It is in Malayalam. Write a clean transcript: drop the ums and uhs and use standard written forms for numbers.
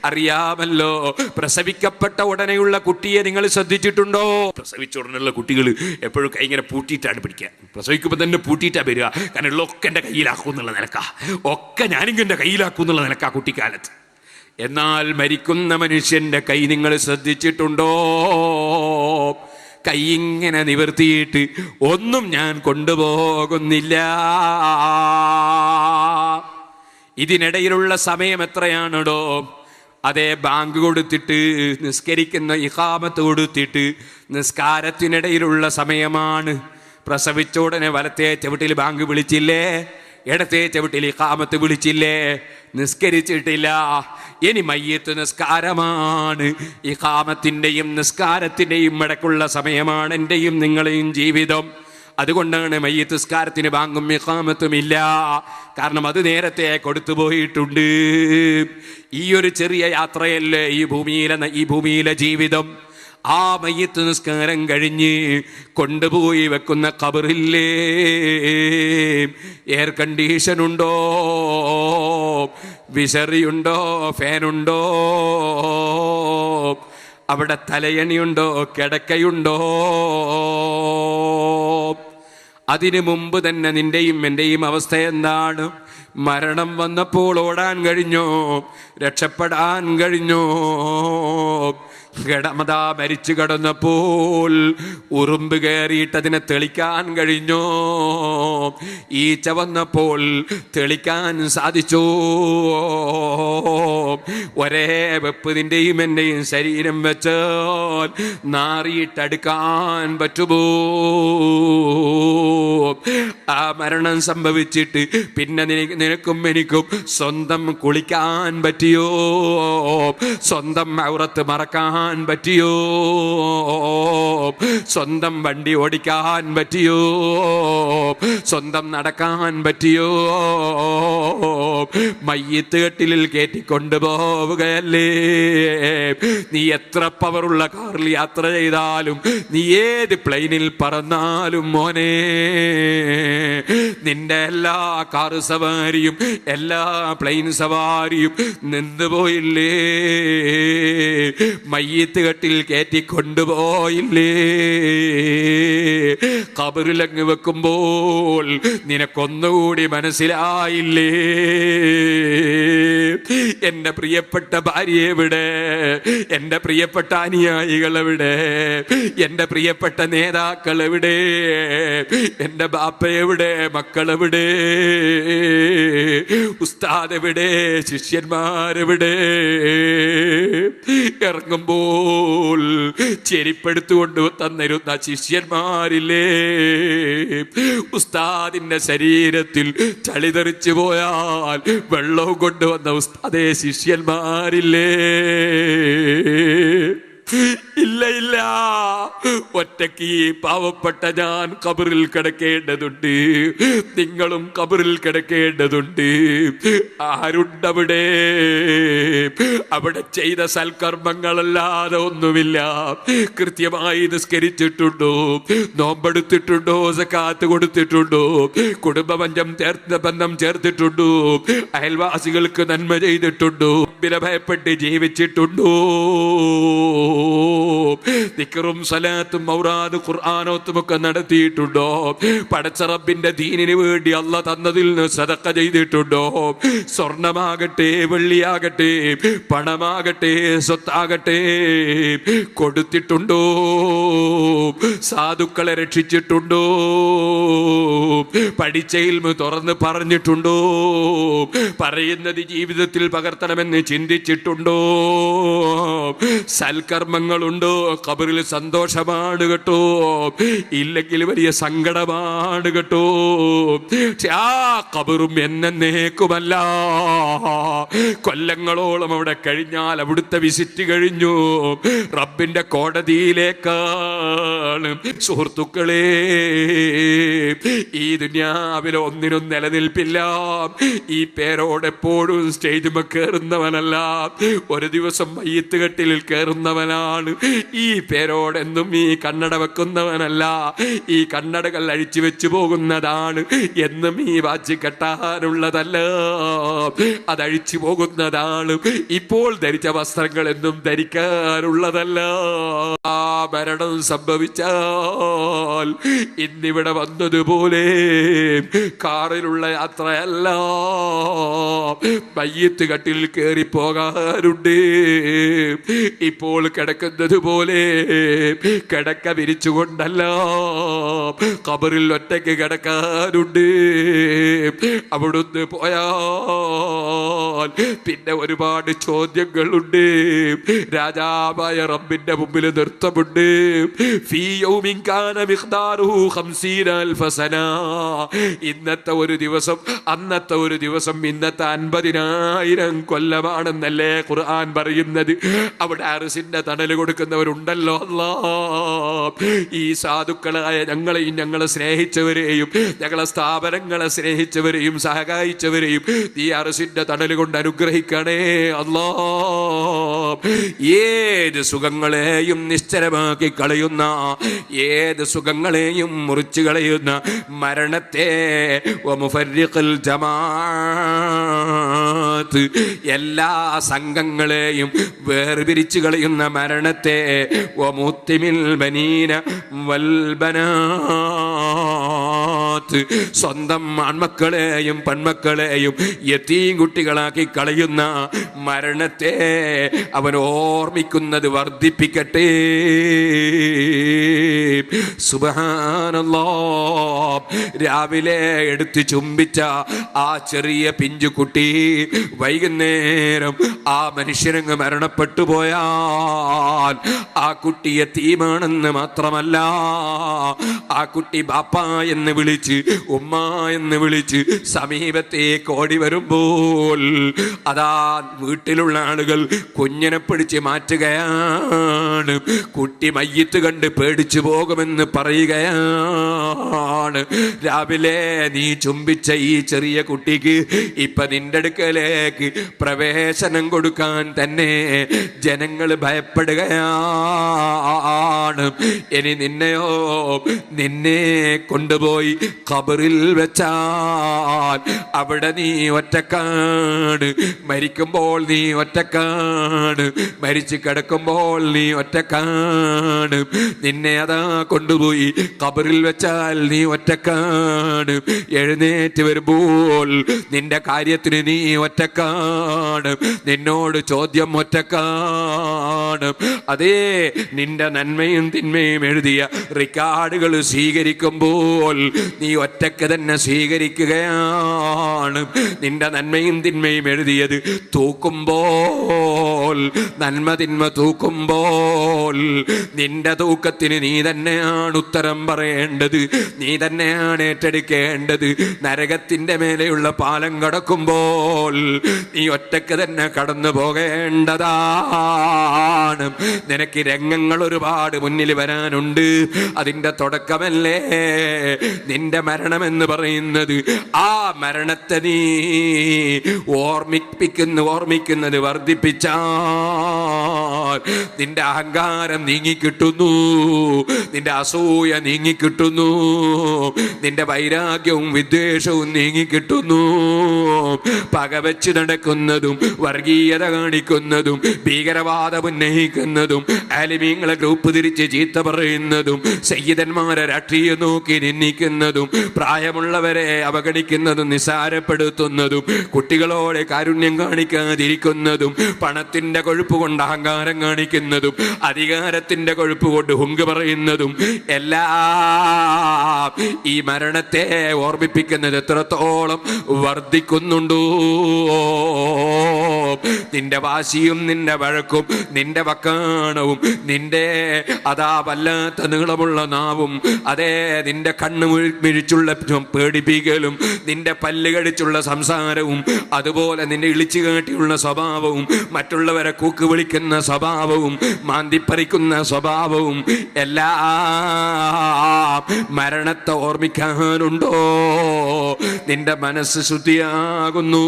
അറിയാമല്ലോ, പ്രസവിക്കപ്പെട്ട ഉടനെയുള്ള കുട്ടിയെ നിങ്ങൾ ശ്രദ്ധിച്ചിട്ടുണ്ടോ? പ്രസവിച്ച ഉടനെയുള്ള കുട്ടികൾ എപ്പോഴും കൈ ഇങ്ങനെ പൂട്ടിയിട്ടാണ് പിടിക്കുക. പ്രസവിക്കുമ്പോൾ തന്നെ പൂട്ടിയിട്ടാണ് വരിക. കാരണം ഉള്ളൊക്കെ എൻ്റെ കയ്യിലാക്കും എന്നുള്ള നിലക്കാ, ഒക്കെ ഞാനിങ്ങ് എൻ്റെ കയ്യിലാക്കും എന്നുള്ള നിലക്കാ കുട്ടിക്കാലത്ത്. എന്നാൽ മരിക്കുന്ന മനുഷ്യൻ്റെ കൈ നിങ്ങൾ ശ്രദ്ധിച്ചിട്ടുണ്ടോ? കൈ ഇങ്ങനെ നിവർത്തിയിട്ട് ഒന്നും ഞാൻ കൊണ്ടുപോകുന്നില്ല. ഇതിനിടയിലുള്ള സമയം എത്രയാണോ? അതേ, ബാങ്ക് കൊടുത്തിട്ട് നിസ്കരിക്കുന്ന ഇഖാമത്ത് കൊടുത്തിട്ട് നിസ്കാരത്തിനിടയിലുള്ള സമയമാണ്. പ്രസവിച്ച ഉടനെ വലത്തെ ചവിട്ടിൽ ബാങ്ക് വിളിച്ചില്ലേ, ഇടത്തെ ചവിട്ടിൽ ഇഖാമത്ത് വിളിച്ചില്ലേ, നിസ്കരിച്ചിട്ടില്ല. ഇനി മയ്യത്ത് നിസ്കാരമാണ്. ഇഖാമത്തിൻ്റെയും നിസ്കാരത്തിൻ്റെയും ഇടയ്ക്കുള്ള സമയമാണ് എൻ്റെയും നിങ്ങളെയും ജീവിതം. അതുകൊണ്ടാണ് മയ്യത്ത് നിസ്കാരത്തിന് ബാങ്കും ഇഖാമത്തും ഇല്ല. കാരണം അത് നേരത്തെ കൊടുത്തു പോയിട്ടുണ്ട്. ഈ ഒരു ചെറിയ യാത്രയല്ലേ ഈ ഭൂമിയിലെ ജീവിതം. ആ മയ്യത്ത് നിസ്കാരം കഴിഞ്ഞ് കൊണ്ടുപോയി വെക്കുന്ന ഖബറില്ലേ, എയർ കണ്ടീഷൻ ഉണ്ടോ, വിസറിയുണ്ടോ, ഫാനുണ്ടോ, അവിടെ തലയണിയുണ്ടോ, കിടക്കയുണ്ടോ? അതിനു മുമ്പ് തന്നെ നിന്റെയും എൻ്റെയും അവസ്ഥ എന്താണ്? മരണം വന്നപ്പോൾ ഓടാൻ കഴിഞ്ഞോ? രക്ഷപ്പെടാൻ കഴിഞ്ഞോ? ഗടമത മരിച്ചു കിടന്നപ്പോൾ ഉറുമ്പ് കയറിയിട്ടതിനെ തെളിക്കാൻ കഴിഞ്ഞോ? ഈച്ച വന്നപ്പോൾ തെളിക്കാൻ സാധിച്ചോ? ഒരേ വെപ്പ് നിന്റെയും എൻ്റെയും ശരീരം വെച്ചാൽ നാറിയിട്ടടുക്കാൻ പറ്റുമോ? ആ മരണം സംഭവിച്ചിട്ട് പിന്നെ നിനക്കും എനിക്കും സ്വന്തം കുളിക്കാൻ പറ്റിയോ? സ്വന്തം ഔറത്ത് മറക്കാൻ പറ്റിയോ? സ്വന്തം വണ്ടി ഓടിക്കാൻ പറ്റിയോ? സ്വന്തം നടക്കാൻ പറ്റിയോ? മയ്യത്ത് കട്ടിലിൽ കയറ്റിക്കൊണ്ടുപോവുകയല്ലേ. നീ എത്ര പവറുള്ള കാറിൽ യാത്ര ചെയ്താലും, നീ ഏത് പ്ലെയിനിൽ പറന്നാലും മോനെ, നിന്റെ എല്ലാ കാർ സവാരിയും എല്ലാ പ്ലെയിൻ സവാരിയും നിന്നുപോയില്ലേ? മയ്യത്ത് കട്ടിൽ കയറ്റി കൊണ്ടുപോയില്ലേ? ഖബറിലങ്ങ് വെക്കുമ്പോൾ നിനക്കൊന്നുകൂടി മനസ്സിലായില്ലേ? എന്റെ പ്രിയപ്പെട്ട ഭാര്യ എവിടെ? എന്റെ പ്രിയപ്പെട്ട അനുയായികൾ എവിടെ? എന്റെ പ്രിയപ്പെട്ട നേതാക്കൾ എവിടെ? എന്റെ ബാപ്പ എവിടെ? മക്കളെവിടെ? ഉസ്താദ് എവിടെ? ശിഷ്യന്മാരെവിടെ? ഇറങ്ങുമ്പോൾ ചെരിപ്പെടുത്തുകൊണ്ട് തന്നിരുന്ന ശിഷ്യന്മാരില്ലേ? ഉസ്താദിന്റെ ശരീരത്തിൽ ചളി തെറിച്ചു പോയാൽ വെള്ളവും കൊണ്ടുവന്ന ഉസ്താദേ ശിഷ്യന്മാരില്ലേ? ഇല്ല ഇല്ല, ഒറ്റയ്ക്ക് ഈ പാവപ്പെട്ട ഞാൻ ഖബറിൽ കിടക്കേണ്ടതുണ്ട്, നിങ്ങളും ഖബറിൽ കിടക്കേണ്ടതുണ്ട്. ആരുണ്ടവിടെ? അവിടെ ചെയ്ത സൽക്കർമ്മങ്ങളല്ലാതെ ഒന്നുമില്ല. കൃത്യമായി നിസ്കരിച്ചിട്ടുണ്ടോ? നോമ്പെടുത്തിട്ടുണ്ടോ? സക്കാത്ത് കൊടുത്തിട്ടുണ്ടോ? ബന്ധം ചേർത്തിട്ടുണ്ടോ? അയൽവാസികൾക്ക് നന്മ ചെയ്തിട്ടുണ്ടോ? ഭയപ്പെട്ട് ജീവിച്ചിട്ടുണ്ടോ? ദിക്റും സലാത്തും ഔറാദ് ഖുർആനോത്തും ഒക്കെ നടത്തിയിട്ടുണ്ടോ? പടച്ച റബ്ബിന്റെ ദീനിന് വേണ്ടി അല്ലാഹ് തന്നതിൽ നിന്ന് സദഖ ചെയ്തിട്ടുണ്ടോ? സ്വർണമാകട്ടെ, വെള്ളിയാകട്ടെ, പണമാകട്ടെ, സ്വത്താകട്ടെ കൊടുത്തിട്ടുണ്ടോ? സാധുക്കളെ രക്ഷിച്ചിട്ടുണ്ടോ? പഠിച്ച ഇൽമ് തുറന്ന് പറഞ്ഞിട്ടുണ്ടോ? പറയുന്നത് ജീവിതത്തിൽ പകർത്തണമെന്ന് ചിന്തിച്ചിട്ടുണ്ടോ? സൽക്കർമ്മങ്ങളുണ്ടോ? ഖബറിൽ സന്തോഷമാണ് കേട്ടോ, ഇല്ലെങ്കിൽ വലിയ സങ്കടമാണ് കേട്ടോ. ആ ഖബറും എന്നേക്കുമല്ല. കൊല്ലങ്ങളോളം അവിടെ കഴിഞ്ഞാൽ അവിടുത്തെ വിസിറ്റ് കഴിഞ്ഞു. റബ്ബിന്റെ കോടതിയിലേക്കാണ് സമയമാണ്. സുഹൃത്തുക്കളെ, ഈ ദുനിയാവിൽ ഒന്നിനും നിലനിൽപ്പില്ല. ഈ പേരോടെപ്പോഴും സ്റ്റേജുമ കയറുന്നവനല്ല, ഒരു ദിവസം മയ്യത്ത് കട്ടിലിൽ കയറുന്നവനാണ്. ഈ പേരോടെന്നും ഈ കണ്ണട വെക്കുന്നവനല്ല, ഈ കണ്ണടകൾ അഴിച്ചു വെച്ചു പോകുന്നതാണ്. എന്നും ഈ വാച്ച് കെട്ടാനുള്ളതല്ല, അതഴിച്ചു പോകുന്നതാണ്. ഇപ്പോൾ ധരിച്ച വസ്ത്രങ്ങൾ എന്നും ധരിക്കാനുള്ളതല്ല. ആ മരണം സംഭവിച്ചാൽ ഇന്നിവിടെ വന്നതുപോലെ കാറിലുള്ള യാത്രയല്ല, മയ്യത്ത് കട്ടിലിൽ കയറി പോകാറുണ്ട്. ഇപ്പോൾ കിടക്കുന്നത് പോലെ കിടക്ക വിരിച്ചുകൊണ്ടല്ല, ഖബറിൽ ഒറ്റയ്ക്ക് കിടക്കാറുണ്ട്. അവിടുന്ന് പോയാൽ പിന്നെ ഒരുപാട് ചോദ്യങ്ങളുണ്ട്. രാജാവായ റബ്ബിന്റെ മുമ്പിൽ നൃത്തമുണ്ട്. ഫീ യൗമിൻ കാന മിഖ്ദാറുഹു 50,000 സന. ഇന്നത്തെ ഒരു ദിവസം, അന്നത്തെ ഒരു ദിവസം, ഇന്നത്തെ 50,000 കൊല്ലമാണെന്നല്ലേ ഖുർആൻ പറയുന്നത്. അവിടെ അർശിന്റെ തണല് കൊടുക്കുന്നവരുണ്ടല്ലോ. അല്ലാഹ്, ഈ സാധുക്കളായ ഞങ്ങളെയും ഞങ്ങളെ സ്നേഹിച്ചവരെയും ഞങ്ങളെ സ്ഥാപനങ്ങളെ സ്നേഹിച്ചവരെയും സഹായിച്ചവരെയും ഈ അർശിന്റെ തണല് കൊണ്ട് അനുഗ്രഹിക്കണേ അല്ലാഹ്. ഏത് സുഖങ്ങളെയും നിശ്ചലമാക്കി കളയുന്ന, ഏത് സുഖങ്ങളെയും മുറിച്ചു കളയുന്ന മരണത്തെ വമുഫർരിഖുൽ ജമാഅത്ത്, എല്ലാ സംഘങ്ങളെയും വേർപിരിച്ചു കളയുന്ന മരണത്തെ വമുത്തിമിൽ ബനീന വൽ ബനാത്ത്, സ്വന്തം ആൺമക്കളെയും പെൺമക്കളെയും യതീം കുട്ടികളാക്കി കളയുന്ന മരണത്തെ അവൻ ഓർമ്മിക്കുന്നത് വർദ്ധിപ്പിക്കട്ടെ. സുബ്ഹാനല്ലാഹ്. രാവിലെ എടുത്ത് ചുംബിച്ച ആ ചെറിയ പിഞ്ചുകുട്ടി വൈകുന്നേരം ആ മനുഷ്യനങ്ങ് മരണപ്പെട്ടു പോയാൽ ആ കുട്ടി യതീമാണെന്ന് മാത്രമല്ല, ആ കുട്ടി ബാപ്പ എന്ന് വിളിച്ച് ഉമ്മ എന്ന് വിളിച്ച് സമീപത്തേക്ക് ഓടി വരുമ്പോൾ അതാ വീട്ടിലുള്ള ആളുകൾ കുഞ്ഞിനെ പിടിച്ച് മാറ്റുകയാണ്. കുട്ടി മയ്യത്ത് കണ്ട് പേടിച്ചു പോകുമെന്ന് പറയുകയാണ്. രാവിലെ നീ ചുംബിച്ച ഈ ചെറിയ കുട്ടിക്ക് ഇപ്പൊ നിന്റെ അടുക്കലേക്ക് പ്രവേശനം കൊടുക്കാൻ തന്നെ ജനങ്ങൾ ഭയപ്പെടുകയാണ്. ഇനി നിന്നെ കൊണ്ടുപോയി ഖബറിൽ വെച്ചാൽ അവിടെ നീ ഒറ്റക്കാണ്. മരിക്കുമ്പോൾ നീ ഒറ്റക്കാണ്, മരിച്ചു കിടക്കുമ്പോൾ നീ ഒറ്റക്കാണ്. നിന്നെ അതാ കൊണ്ടുപോയി ഖബറിൽ വെച്ചാൽ നീ ഒറ്റക്കാണ്. എഴുന്നേറ്റ് വരുമ്പോൾ നിന്റെ കാര്യത്തിന് നീ ഒറ്റക്കാണ്. നിന്നോട് ചോദ്യം ഒറ്റക്കാണ്. അതേ, നിന്റെ നന്മയും തിന്മയും എഴുതിയ റിക്കാർഡുകൾ സ്വീകരിക്കുമ്പോൾ നീ ഒറ്റക്ക് തന്നെ സ്വീകരിക്കുകയാണ്. നിന്റെ നന്മയും തിന്മയും എഴുതിയത് തൂക്കുമ്പോൾ, നന്മ തിന്മ തൂക്കുമ്പോൾ നിന്റെ തൂക്കത്തിന് നീ തന്നെയാണ് ഉത്തരം പറയേണ്ടത്, നീ തന്നെയാണ് ഏറ്റെടുക്കേണ്ടത്. നരകത്തിന്റെ മേലെയുള്ള പാലം കടക്കുമ്പോൾ നീ ഒറ്റക്ക് തന്നെ കടന്നു പോകേണ്ടതാണ്. നിനക്ക് രംഗങ്ങൾ ഒരുപാട് മുന്നിൽ വരാനുണ്ട്. അതിന്റെ തുടക്കമല്ലേ നിന്റെ മരണമെന്ന് പറയുന്നത്. ആ മരണത്തെ നീ ഓർമ്മിക്കുന്നത് വർദ്ധിപ്പിച്ചാൽ നിന്റെ അഹങ്കാരം നീങ്ങിക്കിട്ടുന്നു, നിന്റെ അസൂയ നീങ്ങിക്കിട്ടുന്നു, നിന്റെ വൈരാഗ്യവും വിദ്വേഷവും നീങ്ങിക്കിട്ടുന്നു. പകവച്ച് നടക്കുന്നതും വർഗീയത കാണിക്കുന്നതും ഭീകരവാദം ഉന്നയിക്കുന്നതും ആലിമീങ്ങളെ ഗ്രൂപ്പ് തിരിച്ച് ചീത്ത പറയുന്നതും സയ്യിദന്മാരെ രാഷ്ട്രീയം നോക്കി നിന്ദിക്കുന്നതും പ്രായമുള്ളവരെ അവഗണിക്കുന്നതും നിസാരപ്പെടുത്തുന്നതും കുട്ടികളോടെ കാരുണ്യം കാണിക്കാതിരിക്കുന്നതും പണത്തിന്റെ കൊഴുപ്പ് കൊണ്ട് അഹങ്കാരം കാണിക്കുന്നതും അധികാരത്തിന്റെ കൊഴുപ്പ് കൊണ്ട് ഹുങ്ക് പറയുന്നതും എല്ലാം ഈ മരണത്തെ ഓർമ്മിപ്പിക്കുന്നത് എത്രത്തോളം വർദ്ധിക്കുന്നുണ്ടോ. നിന്റെ വാശിയും നിന്റെ വഴക്കും നിന്റെ വക്കാണവും നിന്റെ അതാ വല്ലാത്ത നീളമുള്ള നാവും അതേ നിന്റെ കണ്ണ് മിഴിച്ചുള്ള പേടിപ്പിക്കലും നിന്റെ പല്ല് കടിച്ചുള്ള സംസാരവും അതുപോലെ നിന്റെ ഇളിച്ചു കാട്ടിയുള്ള സ്വഭാവവും മറ്റുള്ളവരെ കൂക്ക് വിളിക്കുന്ന സ്വഭാവവും മാന്തിപ്പറിക്കുന്ന സ്വഭാവവും എല്ലാം മരണത്തെ ഓർമ്മിക്കാനുണ്ടോ? നിന്റെ മനസ്സ് ശുദ്ധിയാകുന്നു.